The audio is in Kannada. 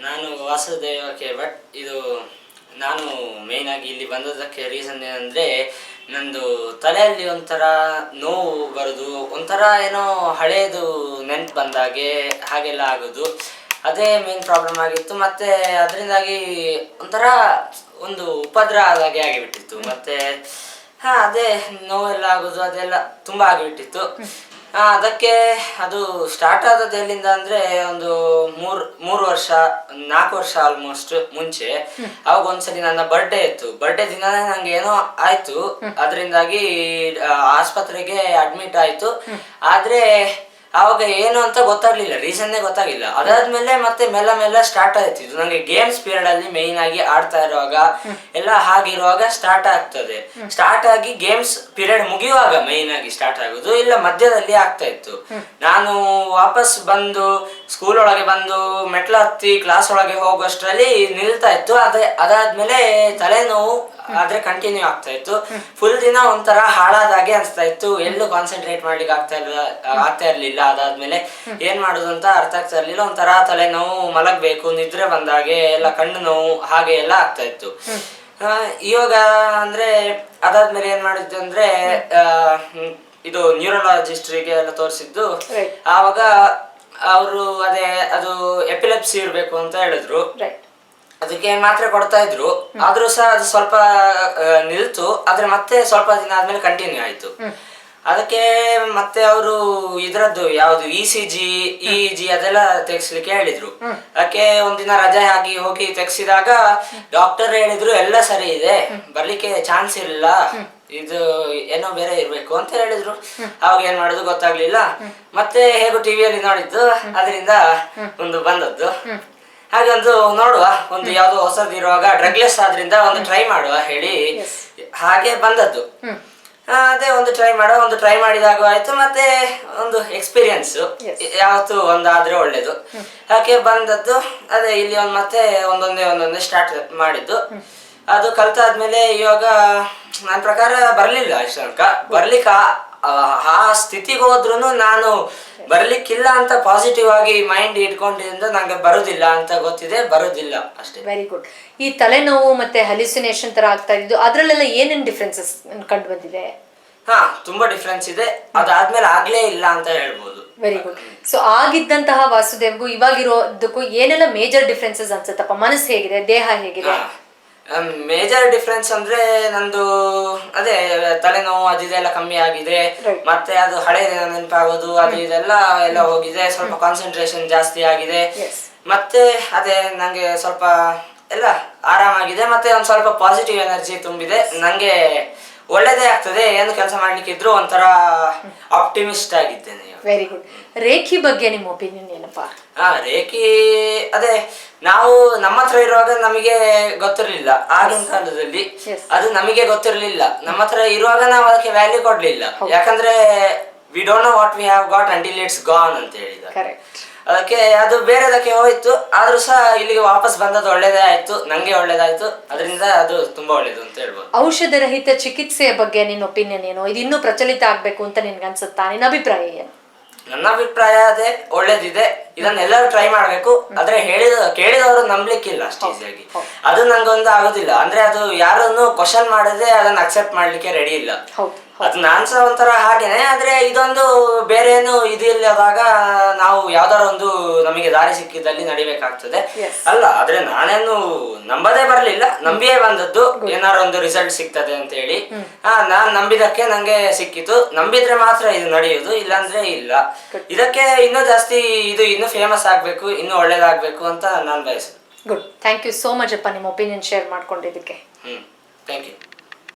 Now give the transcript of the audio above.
ನಾನು ವಾಸುದೇವ ಭಟ್. ಇದು ನಾನು ಮೇಯ್ನ್ ಆಗಿ ಇಲ್ಲಿ ಬಂದದಕ್ಕೆ ರೀಸನ್ ಏನಂದರೆ, ನಂದು ತಲೆಯಲ್ಲಿ ಒಂಥರ ನೋವು ಬರೋದು, ಒಂಥರ ಏನೋ ಹಳೇದು ನೆನ್ಪು ಬಂದಾಗೆ ಹಾಗೆಲ್ಲ ಆಗೋದು. ಅದೇ ಮೇನ್ ಪ್ರಾಬ್ಲಮ್ ಆಗಿತ್ತು. ಮತ್ತು ಅದರಿಂದಾಗಿ ಒಂಥರ ಒಂದು ಉಪದ್ರ ಆದಾಗೆ ಆಗಿಬಿಟ್ಟಿತ್ತು. ಮತ್ತು ಅದೇ ನೋವೆಲ್ಲ ಆಗೋದು ಅದೆಲ್ಲ ತುಂಬ ಆಗಿಬಿಟ್ಟಿತ್ತು. ಅದಕ್ಕೆ ಅದು ಸ್ಟಾರ್ಟ್ ಆದದ್ದು ಎಲ್ಲಿಂದ ಅಂದರೆ, ಒಂದು ಮೂರು ವರ್ಷ 4 ವರ್ಷ ಆಲ್ಮೋಸ್ಟ್ ಮುಂಚೆ. ಅವಾಗ ಒಂದ್ಸಲಿ ನನ್ನ ಬರ್ಡೇ ಇತ್ತು. ಬರ್ಡೇ ದಿನನೇ ನಂಗೆ ಏನೋ ಆಯ್ತು. ಅದರಿಂದಾಗಿ ಆಸ್ಪತ್ರೆಗೆ ಅಡ್ಮಿಟ್ ಆಯ್ತು. ಆದ್ರೆ ಅವಾಗ ಏನು ಅಂತ ಗೊತ್ತಾಗ್ಲಿಲ್ಲ, ರೀಸನ್ನೇ ಗೊತ್ತಾಗಿಲ್ಲ. ಅದಾದ್ಮೇಲೆ ಮತ್ತೆ ಮೆಲ್ಲ ಸ್ಟಾರ್ಟ್ ಆಯ್ತು. ಇದು ನಂಗೆ ಗೇಮ್ಸ್ ಪೀರಿಯಡ್ ಅಲ್ಲಿ ಮೇಯ್ನ್ ಆಗಿ ಆಡ್ತಾ ಇರುವಾಗ ಎಲ್ಲ ಹಾಗಿರುವಾಗ ಸ್ಟಾರ್ಟ್ ಆಗ್ತದೆ. ಸ್ಟಾರ್ಟ್ ಆಗಿ ಗೇಮ್ಸ್ ಪೀರಿಯಡ್ ಮುಗಿಯುವಾಗ ಮೇಯ್ನ್ ಆಗಿ ಸ್ಟಾರ್ಟ್ ಆಗೋದು, ಇಲ್ಲ ಮಧ್ಯದಲ್ಲಿ ಆಗ್ತಾ ಇತ್ತು. ನಾನು ವಾಪಸ್ ಬಂದು ಸ್ಕೂಲ್ ಒಳಗೆ ಬಂದು ಮೆಟ್ಲು ಹತ್ತಿ ಕ್ಲಾಸ್ ಒಳಗೆ ಹೋಗುವಷ್ಟರಲ್ಲಿ ನಿಲ್ತಾ ಇತ್ತು. ಅದಾದ್ಮೇಲೆ ತಲೆನೋವು ಆದ್ರೆ ಕಂಟಿನ್ಯೂ ಆಗ್ತಾ ಇತ್ತು. ಫುಲ್ ದಿನ ಒಂಥರ ಹಾಳಾದಾಗೆ ಅನ್ಸ್ತಾ ಇತ್ತು. ಎಲ್ಲೂ ಕಾನ್ಸಂಟ್ರೇಟ್ ಮಾಡ್ಲಿಕ್ಕೆ ಆಗ್ತಾ ಇರ್ಲಿಲ್ಲ. ಅದಾದ್ಮೇಲೆ ಏನ್ ಮಾಡುದು ಅಂತ ಅರ್ಥ ಆಗ್ತಾ ಇರ್ಲಿಲ್ಲ. ಒಂಥರ ತಲೆನೋವು, ಮಲಗ್ಬೇಕು, ನಿದ್ರೆ ಬಂದಾಗೆ ಎಲ್ಲ, ಕಣ್ಣು ನೋವು ಹಾಗೆ ಎಲ್ಲ ಆಗ್ತಾ ಇತ್ತು. ಇವಾಗ ಅಂದ್ರೆ ಅದಾದ್ಮೇಲೆ ಏನ್ ಮಾಡಿದ್ದು ಅಂದ್ರೆ, ಇದು ನ್ಯೂರೋಲಾಜಿಸ್ಟ್ರಿಗೆ ಎಲ್ಲ ತೋರಿಸಿದ್ದು. ಆವಾಗ ಅವರು ಅದು ಎಪಿಲೆಪ್ಸಿ ಇರ್ಬೇಕು ಅಂತ ಹೇಳಿದ್ರು. ಅದಕ್ಕೆ ಮಾತ್ರೆ ಕೊಡ್ತಾ ಇದ್ರು. ಆದ್ರೂ ಸಹ ಅದು ಸ್ವಲ್ಪ ನಿಲ್ತು. ಆದ್ರೆ ಮತ್ತೆ ಸ್ವಲ್ಪ ದಿನ ಆದ್ಮೇಲೆ ಕಂಟಿನ್ಯೂ ಆಯ್ತು. ಅದಕ್ಕೆ ಮತ್ತೆ ಅವರು ಇದ್ರದ್ದು ಯಾವ್ದು ECG ಅದೆಲ್ಲ ತೆಗ್ಸ್ಲಿಕ್ಕೆ ಹೇಳಿದ್ರು. ಅದಕ್ಕೆ ಒಂದಿನ ರಜೆ ಆಗಿ ಹೋಗಿ ತೆಗ್ಸಿದಾಗ ಡಾಕ್ಟರ್ ಹೇಳಿದ್ರು ಎಲ್ಲ ಸರಿ ಇದೆ, ಬರ್ಲಿಕ್ಕೆ ಚಾನ್ಸ್ ಇಲ್ಲ, ಇದು ಏನೋ ಬೇರೆ ಇರ್ಬೇಕು ಅಂತ ಹೇಳಿದ್ರು. ಅವಾಗ ಏನ್ ಮಾಡುದು ಗೊತ್ತಾಗ್ಲಿಲ್ಲ. ಮತ್ತೆ ಹೇಗೂ ಟಿವಿಯಲ್ಲಿ ನೋಡಿದ್ದು, ಅದರಿಂದ ಒಂದು ಬಂದದ್ದು. ಹಾಗೆ ಒಂದು ನೋಡುವ, ಒಂದು ಯಾವ್ದೋ ಹೊಸದಿರುವಾಗ ಡ್ರಗ್ಲೆಸ್ ಆದ್ರಿಂದ ಒಂದು ಟ್ರೈ ಮಾಡುವ ಹೇಳಿ ಹಾಗೆ ಬಂದದ್ದು. ಅದೇ ಒಂದು ಟ್ರೈ ಮಾಡಿದಾಗ ಆಯ್ತು. ಮತ್ತೆ ಒಂದು ಎಕ್ಸ್ಪೀರಿಯನ್ಸ್ ಯಾವತ್ತು ಒಂದಾದ್ರೆ ಒಳ್ಳೇದು. ಹಾಗೆ ಬಂದದ್ದು. ಅದೇ ಇಲ್ಲಿ ಮತ್ತೆ ಒಂದೊಂದೇ ಸ್ಟಾರ್ಟ್ ಮಾಡಿದ್ದು. ಅದು ಕಲ್ತಾದ್ಮೇಲೆ ಇವಾಗ ನನ್ನ ಪ್ರಕಾರ ಬರ್ಲಿಲ್ಲ ಇಷ್ಟ ತನಕ. ಬರ್ಲಿಕ್ಕೆ ಆ ಸ್ಥಿತಿಗೆ ಹೋದ್ರು ನಾನು ಬರ್ಲಿಕ್ಕಿಲ್ಲ ಅಂತ ಪಾಸಿಟಿವ್ ಆಗಿ ಮೈಂಡ್ ಇಟ್ಕೊಂಡಿದ್ರಿಂದ ನಂಗೆ ಬರುದಿಲ್ಲ ಅಂತ ಗೊತ್ತಿದೆ, ಬರುದಿಲ್ಲ ಅಷ್ಟೇ. Very good. ಈ ತಲೆನೋವು ಮತ್ತೆ ಹಲ್ಯೂಸಿನೇಷನ್ ತರ ಆಗ್ತಾ ಇದ್ದು, ಅದ್ರಲ್ಲೆಲ್ಲ ಏನೇನ್ ಡಿಫ್ರೆನ್ಸಸ್ ಕಂಡು ಬಂದಿದೆ? ತುಂಬಾ ಡಿಫ್ರೆನ್ಸ್ ಇದೆ. ಅದಾದ್ಮೇಲೆ ಆಗ್ಲೇ ಇಲ್ಲ ಅಂತ ಹೇಳ್ಬೋದು. Very good. ಸೊ ಆಗಿದ್ದಂತಹ ವಾಸುದೇವ್ಗೂ ಇವಾಗಿರೋದಕ್ಕೂ ಏನೆಲ್ಲ ಮೇಜರ್ ಡಿಫ್ರೆನ್ಸಸ್ ಅನ್ಸುತ್ತಪ್ಪ? ಮನಸ್ಸು ಹೇಗಿದೆ, ದೇಹ ಹೇಗಿದೆ? ಮೇಜರ್ ಡಿಫ್ರೆನ್ಸ್ ಅಂದ್ರೆ ನಂದು ಅದೇ ತಲೆನೋವು ಅದೆಲ್ಲ ಕಮ್ಮಿ ಆಗಿದೆ. ಮತ್ತೆ ಅದು ಹಳೆ ನೆನಪಾಗೋದು ಅದು ಇದೆಲ್ಲ ಹೋಗಿದೆ. ಸ್ವಲ್ಪ ಕಾನ್ಸಂಟ್ರೇಷನ್ ಜಾಸ್ತಿ ಆಗಿದೆ. ಮತ್ತೆ ಅದೇ ನಂಗೆ ಸ್ವಲ್ಪ ಎಲ್ಲ ಆರಾಮಾಗಿದೆ. ಮತ್ತೆ ಒಂದ್ ಸ್ವಲ್ಪ ಪಾಸಿಟಿವ್ ಎನರ್ಜಿ ತುಂಬಿದೆ. ನಂಗೆ ಒಳ್ಳೇದೇ ಆಗ್ತದೆ. ಏನು ಕೆಲಸ ಮಾಡ್ಲಿಕ್ಕಿದ್ರು ಒಂಥರ ಆಪ್ಟಿಮಿಸ್ಟ್ ಆಗಿದ್ದೇನೆ. Very good. ರೇಖಿ ಬಗ್ಗೆ ನಿಮ್ಮ ಒಪಿನಿಯನ್ ಏನಪ್ಪಾ? ರೇಖಿ ಅದೇ ನಾವು ನಮ್ಮ ಹತ್ರ ಇರುವಾಗ ನಮಗೆ ಗೊತ್ತಿರ್ಲಿಲ್ಲ. ಆಗಿನ ಕಾಲದಲ್ಲಿ ಅದು ನಮಗೆ ಗೊತ್ತಿರ್ಲಿಲ್ಲ. ನಮ್ಮ ಹತ್ರ ಇರುವಾಗ ನಾವು ಅದಕ್ಕೆ ವ್ಯಾಲ್ಯೂ ಕೊಡ್ಲಿಲ್ಲ. ಯಾಕಂದ್ರೆ we don't know what we have got until it's gone ಅಂತ ಹೇಳಿದ. ಅದಕ್ಕೆ ಅದು ಬೇರೆದಕ್ಕೆ ಹೋಯ್ತು. ಆದ್ರೂ ಸಹ ಇಲ್ಲಿಗೆ ವಾಪಸ್ ಬಂದದ್ದು ಒಳ್ಳೇದೇ ಆಯ್ತು, ನಂಗೆ ಒಳ್ಳೇದಾಯ್ತು. ಅದರಿಂದ ಅದು ತುಂಬಾ ಒಳ್ಳೇದು ಅಂತ ಹೇಳ್ಬೋದು. ಔಷಧ ರಹಿತ ಚಿಕಿತ್ಸೆಯ ಬಗ್ಗೆ ನಿನ್ನ ಒಪಿನಿಯನ್ ಏನು? ಇದು ಇನ್ನೂ ಪ್ರಚಲಿತ ಆಗ್ಬೇಕು ಅಂತ ನಿನ್ಗೆ ಅನ್ಸುತ್ತಾ? ನಿನ್ನ ಅಭಿಪ್ರಾಯ ಏನು? ನನ್ನ ಅಭಿಪ್ರಾಯ ಅದೇ, ಒಳ್ಳೇದಿದೆ, ಇದನ್ನೆಲ್ಲರೂ ಟ್ರೈ ಮಾಡ್ಬೇಕು. ಆದ್ರೆ ಕೇಳಿದವರು ನಂಬ್ಲಿಕ್ಕಿಲ್ಲ ಅಷ್ಟು ಈಸಿಯಾಗಿ. ಅದು ನಂಗೊಂದು ಆಗೋದಿಲ್ಲ. ಅಂದ್ರೆ ಅದು ಯಾರನ್ನು ಕ್ವಶನ್ ಮಾಡದೆ ಅದನ್ನ ಅಕ್ಸೆಪ್ಟ್ ಮಾಡ್ಲಿಕ್ಕೆ ರೆಡಿ ಇಲ್ಲ. ಅದು ನಾನ್ಸ ಒಂಥರ ಹಾಗೇನೆ. ಆದ್ರೆ ಇದೊಂದು ಬೇರೆ ಏನು ಇದಿಲ್ಲದಾಗ ನಾವು ಯಾವ್ದಾರ ಒಂದು ನಮಗೆ ದಾರಿ ಸಿಕ್ಕಿದಲ್ಲಿ ನಡಿಬೇಕಾಗ್ತದೆ ಅಲ್ಲ. ಆದ್ರೆ ನಾನೇನು ನಂಬದೇ ಬರ್ಲಿಲ್ಲ, ನಂಬಿಯೇ ಬಂದದ್ದು ಏನಾರ ಒಂದು ರಿಸಲ್ಟ್ ಸಿಗ್ತದೆ ಅಂತ ಹೇಳಿ. ನಾನ್ ನಂಬಿದಕ್ಕೆ ನಂಗೆ ಸಿಕ್ಕಿತು. ನಂಬಿದ್ರೆ ಮಾತ್ರ ಇದು ನಡೆಯುದು, ಇಲ್ಲಾಂದ್ರೆ ಇಲ್ಲ. ಇದಕ್ಕೆ ಇನ್ನೂ ಜಾಸ್ತಿ ಇದು ಇನ್ನೂ ಫೇಮಸ್ ಆಗ್ಬೇಕು, ಇನ್ನೂ ಒಳ್ಳೇದಾಗ್ಬೇಕು ಅಂತ ನಾನು ಬಯಸುದು. Good. Thank you so much ಅಪ್ಪ, ನಿಮ್ಮ ಒಪಿನಿಯನ್ ಶೇರ್ ಮಾಡ್ಕೊಂಡಿದ್ದಕ್ಕೆ. Thank you.